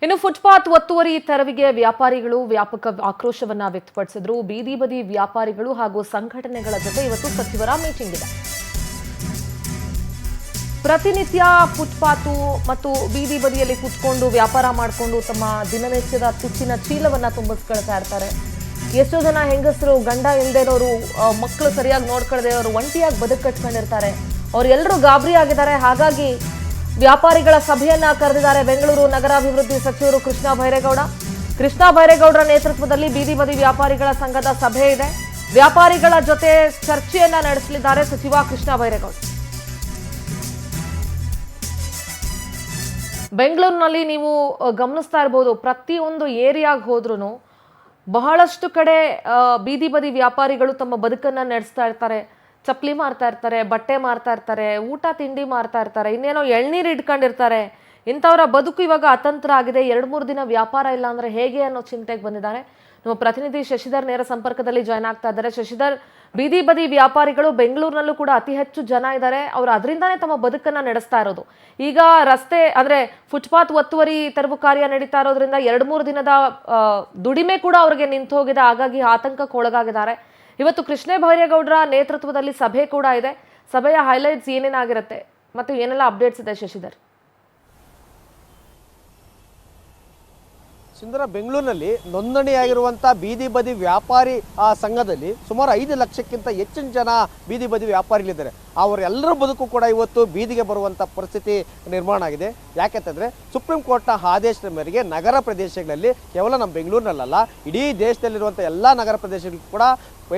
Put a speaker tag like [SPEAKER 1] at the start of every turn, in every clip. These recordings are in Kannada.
[SPEAKER 1] ಇನ್ನು ಫುಟ್ಪಾತ್ ಒತ್ತುವರಿ ತೆರವಿಗೆ ವ್ಯಾಪಾರಿಗಳು ವ್ಯಾಪಕ ಆಕ್ರೋಶವನ್ನ ವ್ಯಕ್ತಪಡಿಸಿದ್ರು. ಬೀದಿ ಬದಿ ವ್ಯಾಪಾರಿಗಳು ಹಾಗೂ ಸಂಘಟನೆಗಳ ಜೊತೆ ಇವತ್ತು ಸಚಿವರ ಮೀಟಿಂಗ್ ಇದೆ. ಪ್ರತಿನಿತ್ಯ ಫುಟ್ಪಾತ್ ಮತ್ತು ಬೀದಿ ಬದಿಯಲ್ಲಿ ಕುತ್ಕೊಂಡು ವ್ಯಾಪಾರ ಮಾಡಿಕೊಂಡು ತಮ್ಮ ದಿನನಿತ್ಯದ ತುಚ್ಚಿನ ಚೀಲವನ್ನ ತುಂಬಿಸ್ಕೊಳ್ತಾ ಇರ್ತಾರೆ. ಎಷ್ಟೋ ಜನ ಹೆಂಗಸರು ಗಂಡ ಇಲ್ಲದೇನವರು, ಮಕ್ಕಳು ಸರಿಯಾಗಿ ನೋಡ್ಕೊಳ್ಳದೆ ಅವರು ಒಂಟಿಯಾಗಿ ಬದುಕು ಕಟ್ಕೊಂಡಿರ್ತಾರೆ. ಅವರೆಲ್ಲರೂ ಗಾಬರಿ ಆಗಿದ್ದಾರೆ. ಹಾಗಾಗಿ ವ್ಯಾಪಾರಿಗಳ ಸಭೆಯನ್ನ ಕರೆದಿದ್ದಾರೆ ಬೆಂಗಳೂರು ನಗರಾಭಿವೃದ್ಧಿ ಸಚಿವರು ಕೃಷ್ಣ ಬೈರೇಗೌಡರ ನೇತೃತ್ವದಲ್ಲಿ ಬೀದಿ ಬದಿ ವ್ಯಾಪಾರಿಗಳ ಸಂಘದ ಸಭೆ ಇದೆ. ವ್ಯಾಪಾರಿಗಳ ಜೊತೆ ಚರ್ಚೆಯನ್ನ ನಡೆಸಲಿದ್ದಾರೆ ಸಚಿವ ಕೃಷ್ಣ ಬೈರೇಗೌಡ. ಬೆಂಗಳೂರಿನಲ್ಲಿ ನೀವು ಗಮನಿಸ್ತಾ ಇರಬಹುದು, ಪ್ರತಿಯೊಂದು ಏರಿಯಾಗೆ ಹೋದ್ರೂ ಬಹಳಷ್ಟು ಕಡೆ ಬೀದಿ ಬದಿ ವ್ಯಾಪಾರಿಗಳು ತಮ್ಮ ಬದುಕನ್ನ ನಡೆಸ್ತಾ ಇರ್ತಾರೆ. ಚಪ್ಪಲಿ ಮಾರ್ತಾ ಇರ್ತಾರೆ, ಬಟ್ಟೆ ಮಾರ್ತಾ ಇರ್ತಾರೆ, ಊಟ ತಿಂಡಿ ಮಾರ್ತಾ ಇರ್ತಾರೆ, ಇನ್ನೇನೋ ಎಳ್ನೀರು ಇಟ್ಕೊಂಡಿರ್ತಾರೆ. ಇಂಥವರ ಬದುಕು ಇವಾಗ ಅತಂತ್ರ ಆಗಿದೆ. 2-3 ದಿನ ವ್ಯಾಪಾರ ಇಲ್ಲ ಅಂದ್ರೆ ಹೇಗೆ ಅನ್ನೋ ಚಿಂತೆಗೆ ಬಂದಿದ್ದಾರೆ. ನಮ್ಮ ಪ್ರತಿನಿಧಿ ಶಶಿಧರ್ ನೇರ ಸಂಪರ್ಕದಲ್ಲಿ ಜಾಯ್ನ್ ಆಗ್ತಾ ಇದ್ದಾರೆ. ಶಶಿಧರ್, ಬೀದಿ ಬದಿ ವ್ಯಾಪಾರಿಗಳು ಬೆಂಗಳೂರಿನಲ್ಲೂ ಕೂಡ ಅತಿ ಹೆಚ್ಚು ಜನ ಇದ್ದಾರೆ. ಅವರು ಅದರಿಂದಾನೇ ತಮ್ಮ ಬದುಕನ್ನ ನಡೆಸ್ತಾ ಇರೋದು. ಈಗ ರಸ್ತೆ ಅಂದ್ರೆ ಫುಟ್ಪಾತ್ ಒತ್ತುವರಿ ತೆರವು ಕಾರ್ಯ ನಡೀತಾ ಇರೋದ್ರಿಂದ 2-3 ದಿನದ ದುಡಿಮೆ ಕೂಡ ಅವರಿಗೆ ನಿಂತು ಹೋಗಿದೆ. ಹಾಗಾಗಿ ಆತಂಕಕ್ಕೆ ಒಳಗಾಗಿದ್ದಾರೆ. ಇವತ್ತು ಕೃಷ್ಣ ಬೈರೇಗೌಡರ ನೇತೃತ್ವದಲ್ಲಿ ಸಭೆ ಕೂಡ ಇದೆ. ಸಭೆಯ ಹೈಲೈಟ್ಸ್ ಏನೇನಾಗಿರುತ್ತೆ ಮತ್ತು ಏನೆಲ್ಲ ಅಪ್ಡೇಟ್ಸ್ ಇದೆ ಶಶಿಧರ್?
[SPEAKER 2] ಸುಂದರ, ಬೆಂಗಳೂರಿನಲ್ಲಿ ನೋಂದಣಿಯಾಗಿರುವಂಥ ಬೀದಿ ಬದಿ ವ್ಯಾಪಾರಿ ಸಂಘದಲ್ಲಿ ಸುಮಾರು 5 ಲಕ್ಷಕ್ಕಿಂತ ಹೆಚ್ಚಿನ ಜನ ಬೀದಿ ಬದಿ ವ್ಯಾಪಾರಿಗಳಿದ್ದಾರೆ. ಅವರೆಲ್ಲರ ಬದುಕು ಕೂಡ ಇವತ್ತು ಬೀದಿಗೆ ಬರುವಂಥ ಪರಿಸ್ಥಿತಿ ನಿರ್ಮಾಣ ಆಗಿದೆ. ಯಾಕೆಂತಂದರೆ ಸುಪ್ರೀಂ ಕೋರ್ಟ್ನ ಆದೇಶದ ಮೇರೆಗೆ ನಗರ ಪ್ರದೇಶಗಳಲ್ಲಿ, ಕೇವಲ ನಮ್ಮ ಬೆಂಗಳೂರಿನಲ್ಲ ಇಡೀ ದೇಶದಲ್ಲಿರುವಂಥ ಎಲ್ಲ ನಗರ ಪ್ರದೇಶಗಳಿಗೂ ಕೂಡ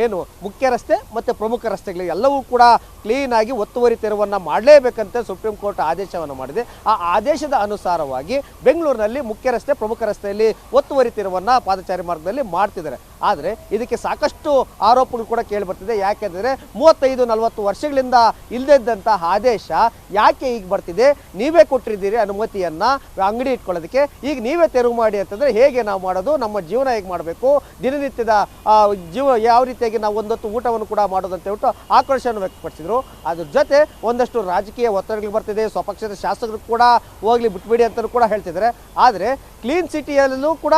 [SPEAKER 2] ಏನು ಮುಖ್ಯ ರಸ್ತೆ ಮತ್ತು ಪ್ರಮುಖ ರಸ್ತೆಗಳಿಗೆ ಎಲ್ಲವೂ ಕೂಡ ಕ್ಲೀನಾಗಿ ಒತ್ತುವರಿ ತೆರವನ್ನು ಮಾಡಲೇಬೇಕಂತ ಸುಪ್ರೀಂ ಕೋರ್ಟ್ ಆದೇಶವನ್ನು ಮಾಡಿದೆ. ಆ ಆದೇಶದ ಅನುಸಾರವಾಗಿ ಬೆಂಗಳೂರಿನಲ್ಲಿ ಮುಖ್ಯ ರಸ್ತೆ, ಪ್ರಮುಖ ರಸ್ತೆಯಲ್ಲಿ ಒತ್ತುವರಿ ತೆರವನ್ನು ಪಾದಚಾರಿ ಮಾರ್ಗದಲ್ಲಿ ಮಾಡ್ತಿದ್ದಾರೆ. ಆದರೆ ಇದಕ್ಕೆ ಸಾಕಷ್ಟು ಆರೋಪಗಳು ಕೂಡ ಕೇಳಿಬರ್ತಿದೆ. ಯಾಕೆಂದರೆ 35-40 ವರ್ಷಗಳಿಂದ ಇಲ್ಲದೇ ಇದ್ದಂಥ ಆದೇಶ ಯಾಕೆ ಈಗ ಬರ್ತಿದೆ? ನೀವೇ ಕೊಟ್ಟಿದ್ದೀರಿ ಅನುಮತಿಯನ್ನು ಅಂಗಡಿ ಇಟ್ಕೊಳ್ಳೋದಕ್ಕೆ, ಈಗ ನೀವೇ ತೆರವು ಮಾಡಿ ಅಂತಂದರೆ ಹೇಗೆ ನಾವು ಮಾಡೋದು? ನಮ್ಮ ಜೀವನ ಹೇಗೆ ಮಾಡಬೇಕು? ದಿನನಿತ್ಯದ ಯಾವ ರೀತಿಯಾಗಿ ನಾವು ಒಂದೊತ್ತು ಊಟವನ್ನು ಕೂಡ ಮಾಡೋದು ಅಂತ ಹೇಳ್ಬಿಟ್ಟು ಆಕ್ರೋಶವನ್ನು ವ್ಯಕ್ತಪಡಿಸಿದರು. ಅದ್ರ ಜೊತೆ ಒಂದಷ್ಟು ರಾಜಕೀಯ ಒತ್ತಡಗಳು ಬರ್ತಿದೆ. ಸ್ವಪಕ್ಷದ ಶಾಸಕರು ಕೂಡ ಹೋಗ್ಲಿ ಬಿಟ್ಬಿಡಿ ಅಂತಲೂ ಕೂಡ ಹೇಳ್ತಿದ್ದಾರೆ. ಆದರೆ ಕ್ಲೀನ್ ಸಿಟಿಯಲ್ಲೂ ಕೂಡ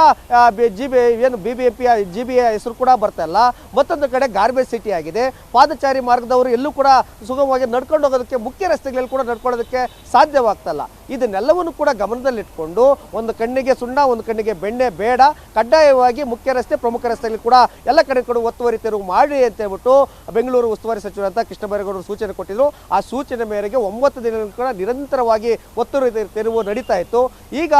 [SPEAKER 2] BBMP GBA ಹೆಸರು ಕೂಡ ಬರ್ತಾ ಇಲ್ಲ. ಮತ್ತೊಂದು ಕಡೆ ಗಾರ್ಬೇಜ್ ಸಿಟಿ ಆಗಿದೆ. ಪಾದಚಾರಿ ಮಾರ್ಗದವರು ಎಲ್ಲೂ ಕೂಡ ಸುಗಮವಾಗಿ ನಡ್ಕೊಂಡು ಹೋಗೋದಕ್ಕೆ, ಮುಖ್ಯ ರಸ್ತೆಗಳಲ್ಲಿ ಕೂಡ ನಡ್ಕೊಳ್ಳೋದಕ್ಕೆ ಸಾಧ್ಯವಾಗ್ತಲ್ಲ. ಇದನ್ನೆಲ್ಲವನ್ನು ಕೂಡ ಗಮನದಲ್ಲಿಟ್ಕೊಂಡು ಒಂದು ಕಣ್ಣಿಗೆ ಸುಣ್ಣ, ಒಂದು ಕಣ್ಣಿಗೆ ಬೆಣ್ಣೆ ಬೇಡ, ಕಡ್ಡಾಯವಾಗಿ ಮುಖ್ಯ ರಸ್ತೆ, ಪ್ರಮುಖ ರಸ್ತೆಗಳಲ್ಲಿ ಕೂಡ ಎಲ್ಲ ಕಡೆ ಕೂಡ ಒತ್ತುವರಿ ತೆರವು ಮಾಡಿ ಅಂತ ಹೇಳ್ಬಿಟ್ಟು ಬೆಂಗಳೂರು ಉಸ್ತುವಾರಿ ಸಚಿವರಂತ ಕೃಷ್ಣ ಬೈರೇಗೌಡರು ಸೂಚನೆ ಕೊಟ್ಟಿದ್ರು. ಆ ಸೂಚನೆ ಮೇರೆಗೆ 9 ದಿನಗಳು ಕೂಡ ನಿರಂತರವಾಗಿ ಒತ್ತುವರಿ ತೆರವು ನಡೀತಾ ಇತ್ತು. ಈಗ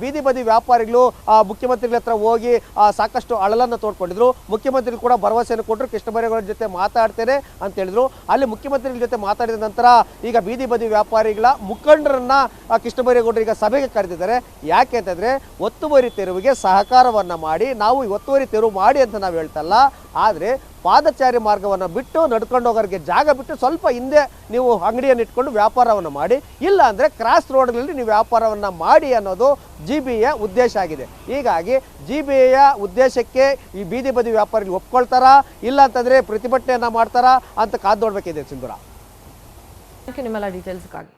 [SPEAKER 2] ಬೀದಿ ಬದಿ ವ್ಯಾಪಾರಿಗಳು ಮುಖ್ಯಮಂತ್ರಿಗಳ ಹತ್ರ ಹೋಗಿ ಸಾಕಷ್ಟು ಅಳಲನ್ನು ತೋಡ್ಕೊಂಡಿದ್ರು. ಮುಖ್ಯಮಂತ್ರಿಗಳು ಕೂಡ ಭರವಸೆಯನ್ನು ಕೊಟ್ಟರು, ಕೃಷ್ಣ ಬೈರೇಗೌಡರ ಜೊತೆ ಮಾತಾಡ್ತೇನೆ ಅಂತ ಹೇಳಿದ್ರು. ಅಲ್ಲಿ ಮುಖ್ಯಮಂತ್ರಿಗಳ ಜೊತೆ ಮಾತಾಡಿದ ನಂತರ ಈಗ ಬೀದಿ ಬದಿ ವ್ಯಾಪಾರಿಗಳ ಮುಖಂಡರನ್ನ ಕೃಷ್ಣ ಬೈರೇಗೌಡರು ಈಗ ಸಭೆಗೆ ಕರೆದಿದ್ದಾರೆ. ಯಾಕೆ ಅಂತಂದ್ರೆ ಒತ್ತುವರಿ ತೆರವಿಗೆ ಸಹಕಾರವನ್ನ ಮಾಡಿ, ನಾವು ಒತ್ತುವರಿ ತೆರವು ಮಾಡಿ ಅಂತ ನಾವು ಹೇಳ್ತಲ್ಲ, ಆದರೆ ಪಾದಚಾರಿ ಮಾರ್ಗವನ್ನು ಬಿಟ್ಟು ನಡ್ಕೊಂಡು ಹೋಗೋರಿಗೆ ಜಾಗ ಬಿಟ್ಟು ಸ್ವಲ್ಪ ಹಿಂದೆ ನೀವು ಅಂಗಡಿಯನ್ನು ಇಟ್ಕೊಂಡು ವ್ಯಾಪಾರವನ್ನು ಮಾಡಿ, ಇಲ್ಲ ಅಂದರೆ ಕ್ರಾಸ್ ರೋಡ್ಗಳಲ್ಲಿ ನೀವು ವ್ಯಾಪಾರವನ್ನು ಮಾಡಿ ಅನ್ನೋದು GBA ಉದ್ದೇಶ ಆಗಿದೆ. ಹೀಗಾಗಿ GBA ಉದ್ದೇಶಕ್ಕೆ ಈ ಬೀದಿ ಬದಿ ವ್ಯಾಪಾರಿಗಳು ಒಪ್ಕೊಳ್ತಾರಾ, ಇಲ್ಲ ಅಂತಂದರೆ ಪ್ರತಿಭಟನೆಯನ್ನು ಮಾಡ್ತಾರಾ ಅಂತ ಕಾದು ನೋಡಬೇಕಿದೆ. ಸಿಂಧೂರ,
[SPEAKER 1] ನಿಮ್ಮೆಲ್ಲ ಡೀಟೇಲ್ಸ್ಗಾಗಿ